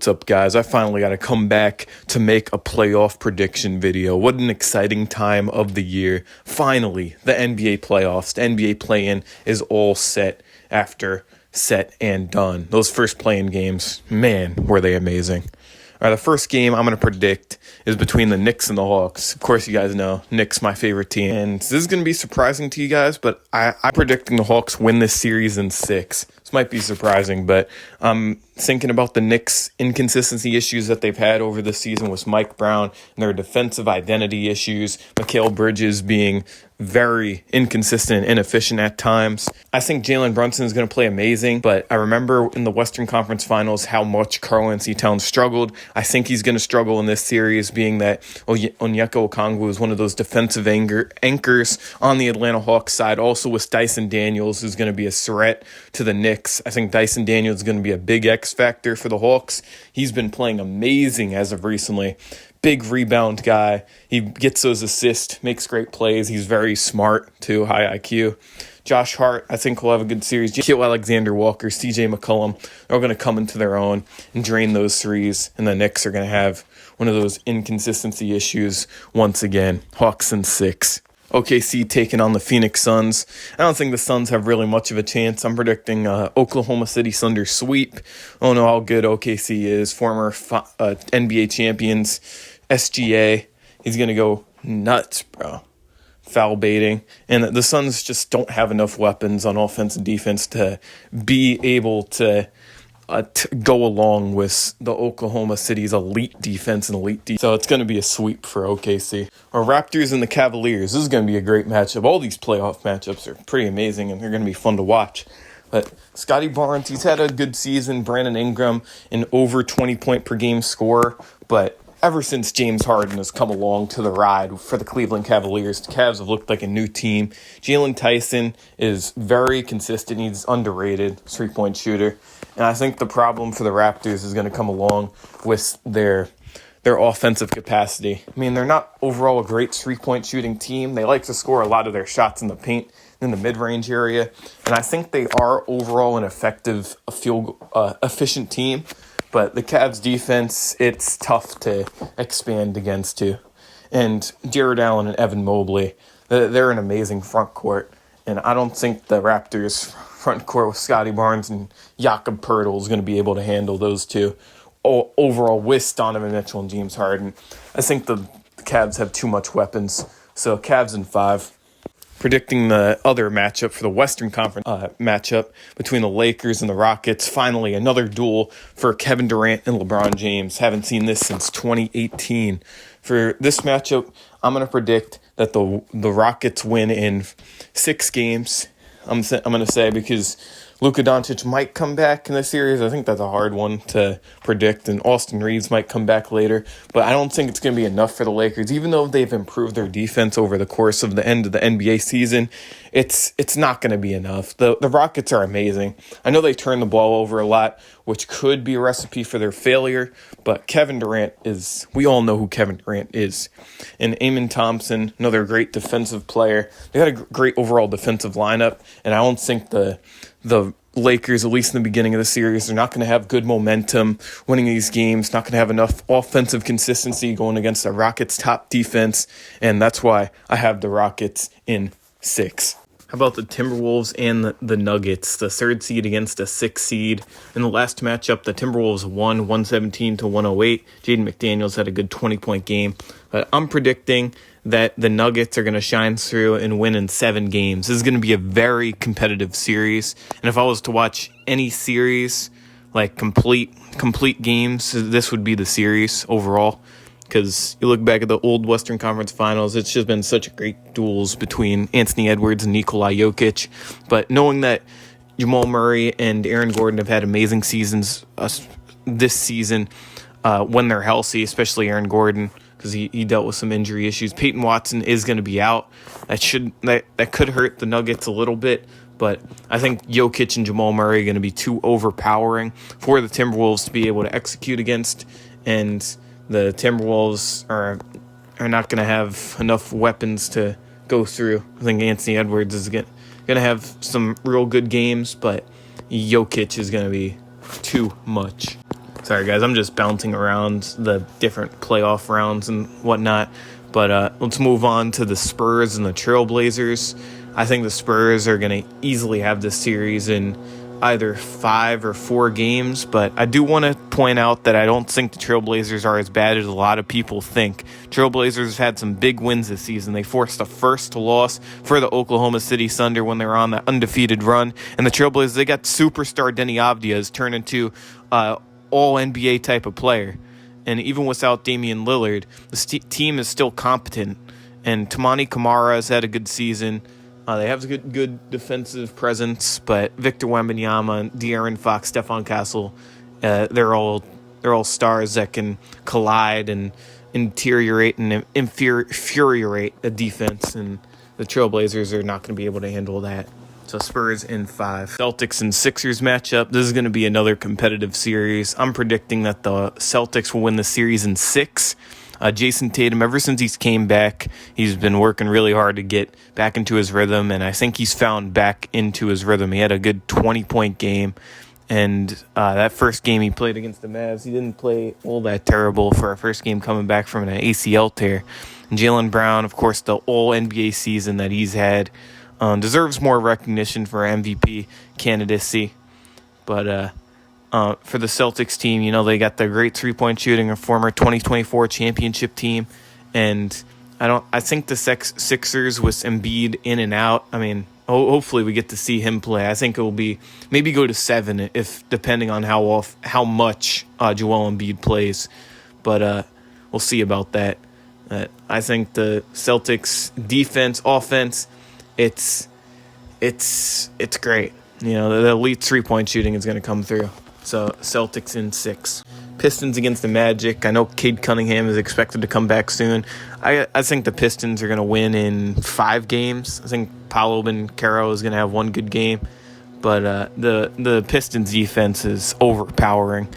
What's up, guys? I finally got to come back to make a playoff prediction video. What an exciting time of the year. Finally, the NBA playoffs, the NBA play-in is all set and done. Those first play-in games, man, were they amazing. All right, the first game I'm going to predict is between the Knicks and the Hawks. Of course, you guys know Knicks, my favorite team. And this is going to be surprising to you guys, but I'm predicting the Hawks win this series in 6. This might be surprising, but I'm thinking about the Knicks' inconsistency issues that they've had over the season with Mike Brown and their defensive identity issues, Mikal Bridges being very inconsistent and inefficient at times. I think Jalen Brunson is going to play amazing, but I remember in the Western Conference Finals how much Karl-Anthony Towns struggled. I think he's going to struggle in this series, being that Onyeka Okongwu is one of those defensive anchors on the Atlanta Hawks side. Also with Dyson Daniels, who's going to be a threat to the Knicks. I think Dyson Daniels is going to be a big X factor for the Hawks. He's been playing amazing as of recently. Big rebound guy. He gets those assists, makes great plays. He's very smart too, high IQ. Josh Hart, I think, will have a good series. J.K. Alexander-Walker, C.J. McCollum, they're going to come into their own and drain those threes, and the Knicks are going to have one of those inconsistency issues once again. Hawks in 6. OKC taking on the Phoenix Suns. I don't think the Suns have really much of a chance. I'm predicting Oklahoma City Thunder sweep. I don't know how good OKC is. Former NBA champions, SGA. He's going to go nuts, bro. Foul baiting. And the Suns just don't have enough weapons on offense and defense to be able to go along with the Oklahoma City's elite defense and So it's going to be a sweep for OKC. Our Raptors and the Cavaliers. This is going to be a great matchup. All these playoff matchups are pretty amazing, and they're going to be fun to watch. But Scotty Barnes, he's had a good season. Brandon Ingram, an over 20-point per game scorer. But ever since James Harden has come along to the ride for the Cleveland Cavaliers, the Cavs have looked like a new team. Jalen Tyson is very consistent. He's underrated three-point shooter. And I think the problem for the Raptors is going to come along with their offensive capacity. I mean, they're not overall a great three-point shooting team. They like to score a lot of their shots in the paint, in the mid-range area. And I think they are overall an effective, efficient team. But the Cavs defense, it's tough to expand against too. And Jared Allen and Evan Mobley, they're an amazing front court. And I don't think the Raptors' front court with Scotty Barnes and Jakob Poeltl is going to be able to handle those two. Overall, with Donovan Mitchell and James Harden, I think the Cavs have too much weapons. So Cavs in 5. Predicting the other matchup for the Western Conference matchup between the Lakers and the Rockets. Finally, another duel for Kevin Durant and LeBron James. Haven't seen this since 2018. For this matchup, I'm going to predict that the Rockets win in 6 games. I'm going to say, because Luka Doncic might come back in the series. I think that's a hard one to predict, and Austin Reeves might come back later. But I don't think it's going to be enough for the Lakers. Even though they've improved their defense over the course of the end of the NBA season, it's not going to be enough. The Rockets are amazing. I know they turn the ball over a lot, which could be a recipe for their failure, but Kevin Durant we all know who Kevin Durant is. And Amen Thompson, another great defensive player. They got a great overall defensive lineup, and I don't think the Lakers, at least in the beginning of the series, they're not going to have good momentum winning these games, not going to have enough offensive consistency going against the Rockets' top defense, and that's why I have the Rockets in 6. How about the Timberwolves and the Nuggets, the 3rd seed against the 6th seed? In the last matchup, the Timberwolves won 117-108. Jaden McDaniels had a good 20-point game. But I'm predicting that the Nuggets are going to shine through and win in 7 games. This is going to be a very competitive series. And if I was to watch any series, like complete games, this would be the series overall. Because you look back at the old Western Conference Finals, it's just been such great duels between Anthony Edwards and Nikola Jokic. But knowing that Jamal Murray and Aaron Gordon have had amazing seasons this season when they're healthy, especially Aaron Gordon, because he dealt with some injury issues. Peyton Watson is going to be out. That could hurt the Nuggets a little bit. But I think Jokic and Jamal Murray are going to be too overpowering for the Timberwolves to be able to execute against. And the Timberwolves are not going to have enough weapons to go through. I think Anthony Edwards is going to have some real good games, but Jokic is going to be too much. Sorry, guys, I'm just bouncing around the different playoff rounds and whatnot. But let's move on to the Spurs and the Trailblazers. I think the Spurs are going to easily have this series in either 5 or 4 games. But I do want to point out that I don't think the Trailblazers are as bad as a lot of people think. Trailblazers have had some big wins this season. They forced the first loss for the Oklahoma City Thunder when they were on that undefeated run. And the Trailblazers, they got superstar Denny Avdija has turned into all-NBA type of player. And even without Damian Lillard, the team is still competent. And Tamani Kamara has had a good season. They have a good defensive presence, but Victor Wembanyama, De'Aaron Fox, Stephon Castle, they're all stars that can collide and infuriate a defense, and the Trailblazers are not going to be able to handle that. So Spurs in 5. Celtics and Sixers matchup. This is going to be another competitive series. I'm predicting that the Celtics will win the series in 6. Jason Tatum, ever since he's came back, he's been working really hard to get back into his rhythm, and I think he's found back into his rhythm. He had a good 20-point game, and that first game he played against the Mavs, he didn't play all that terrible for a first game coming back from an ACL tear. And Jaylen Brown, of course, the all-NBA season that he's had, deserves more recognition for MVP candidacy. But for the Celtics team, you know, they got the great three-point shooting, a former 2024 championship team. And I think the Sixers with Embiid in and out, I mean, hopefully we get to see him play. I think it will be maybe go to 7 if depending on how much Joel Embiid plays. But we'll see about that. I think the Celtics defense, offense, it's great. You know, the elite three-point shooting is going to come through. So Celtics in 6. Pistons against the Magic. I know Cade Cunningham is expected to come back soon. I think the Pistons are going to win in 5 games. I think Paolo Banchero is going to have one good game. But the Pistons defense is overpowering.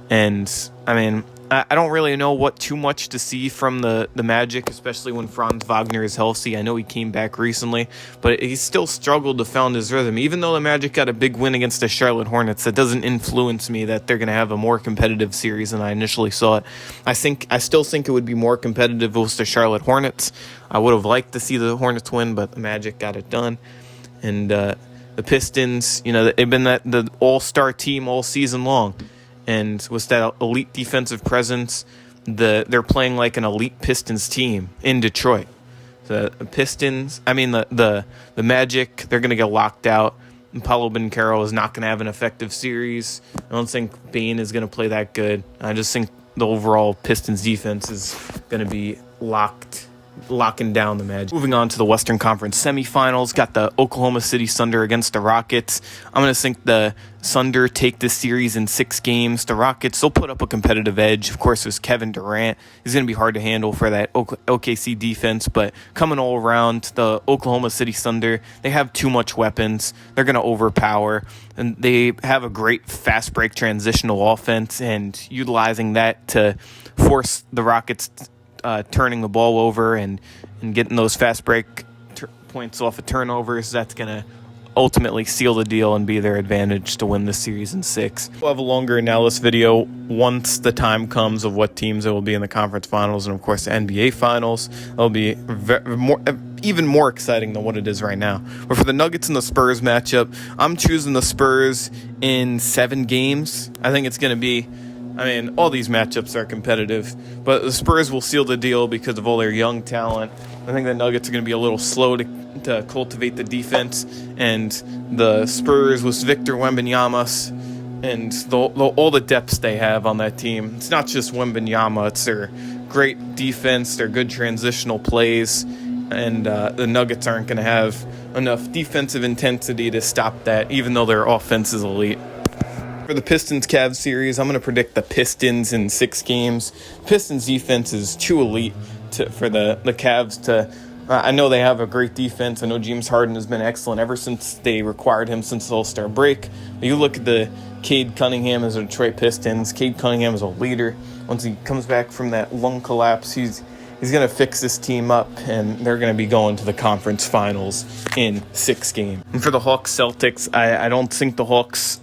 And, I mean, I don't really know too much to see from the Magic, especially when Franz Wagner is healthy. I know he came back recently, but he still struggled to find his rhythm. Even though the Magic got a big win against the Charlotte Hornets, that doesn't influence me that they're going to have a more competitive series than I initially saw it. I still think it would be more competitive with the Charlotte Hornets. I would have liked to see the Hornets win, but the Magic got it done. And the Pistons, you know, they've been the all-star team all season long. And with that elite defensive presence, they're playing like an elite Pistons team in Detroit. The Pistons, I mean the Magic, they're going to get locked out. And Paolo Banchero is not going to have an effective series. I don't think Bane is going to play that good. I just think the overall Pistons defense is going to be locking down the Magic. Moving on to the Western Conference semifinals, got the Oklahoma City Thunder against the Rockets. I'm going to think the Thunder take this series in 6 games. The Rockets, they'll put up a competitive edge. Of course, there's Kevin Durant. He's going to be hard to handle for that OKC defense, but coming all around, the Oklahoma City Thunder, they have too much weapons. They're going to overpower, and they have a great fast break transitional offense, and utilizing that to force the Rockets turning the ball over and getting those fast break points off of turnovers, that's going to ultimately seal the deal and be their advantage to win the series in 6. We'll have a longer analysis video once the time comes of what teams it will be in the conference finals and, of course, the NBA finals. It'll be even more exciting than what it is right now. But for the Nuggets and the Spurs matchup, I'm choosing the Spurs in 7 games. I think it's going to be, I mean, all these matchups are competitive, but the Spurs will seal the deal because of all their young talent. I think the Nuggets are going to be a little slow to cultivate the defense, and the Spurs with Victor Wembanyama and all the depths they have on that team. It's not just Wembanyama, it's their great defense, their good transitional plays, and the Nuggets aren't going to have enough defensive intensity to stop that, even though their offense is elite. For the Pistons-Cavs series, I'm going to predict the Pistons in 6 games. Pistons defense is too elite for the Cavs to... I know they have a great defense. I know James Harden has been excellent ever since they required him since the All-Star break. But you look at the Cade Cunningham as a Detroit Pistons. Cade Cunningham is a leader. Once he comes back from that lung collapse, he's going to fix this team up, and they're going to be going to the conference finals in 6 games. And for the Hawks-Celtics, I don't think the Hawks'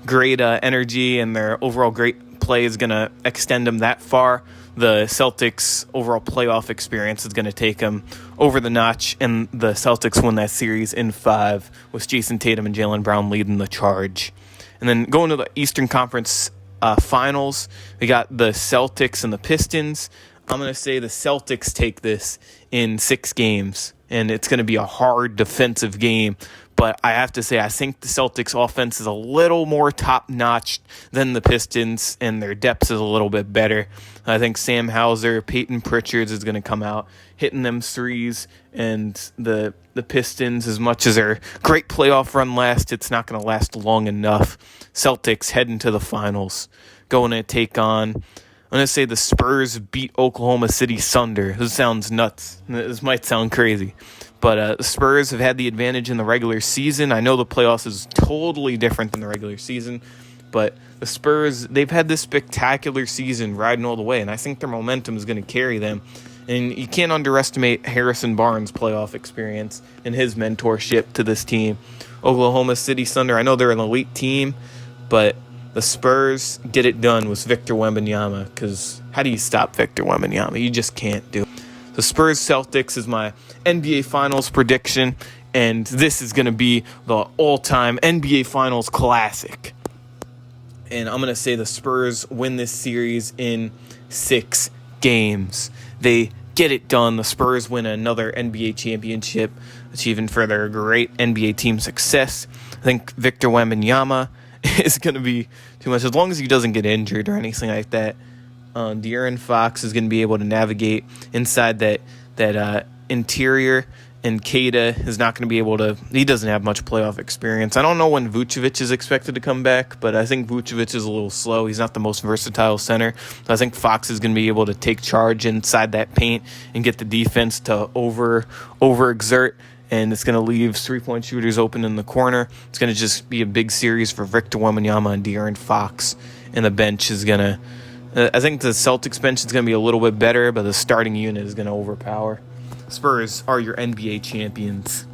great energy and their overall great play is going to extend them that far. The Celtics' overall playoff experience is going to take them over the notch, and the Celtics win that series in 5 with Jason Tatum and Jaylen Brown leading the charge. And then going to the Eastern Conference Finals, we got the Celtics and the Pistons. I'm going to say the Celtics take this in 6 games, and it's going to be a hard defensive game. But I have to say, I think the Celtics' offense is a little more top-notch than the Pistons, and their depth is a little bit better. I think Sam Hauser, Peyton Pritchard is going to come out hitting them threes, and the Pistons, as much as their great playoff run lasts, it's not going to last long enough. Celtics heading to the finals, going to take on, I'm going to say the Spurs beat Oklahoma City Thunder. This sounds nuts. This might sound crazy. But the Spurs have had the advantage in the regular season. I know the playoffs is totally different than the regular season. But the Spurs, they've had this spectacular season riding all the way. And I think their momentum is going to carry them. And you can't underestimate Harrison Barnes' playoff experience and his mentorship to this team. Oklahoma City Thunder, I know they're an elite team. But the Spurs get it done with Victor Wembanyama. Because how do you stop Victor Wembanyama? You just can't do it. The Spurs-Celtics is my NBA Finals prediction, and this is going to be the all-time NBA Finals classic. And I'm going to say the Spurs win this series in 6 games. They get it done. The Spurs win another NBA championship, achieving further great NBA team success. I think Victor Wembanyama is going to be too much, as long as he doesn't get injured or anything like that. De'Aaron Fox is going to be able to navigate inside that interior, and Kata is not going to be able to. He doesn't have much playoff experience. I don't know when Vucevic is expected to come back, but I think Vucevic is a little slow. He's not the most versatile center. So I think Fox is going to be able to take charge inside that paint and get the defense to overexert, and it's going to leave 3-point shooters open in the corner. It's going to just be a big series for Victor Wembanyama and De'Aaron Fox, and the bench is going to. I think the Celtics bench is going to be a little bit better, but the starting unit is going to overpower. Spurs are your NBA champions.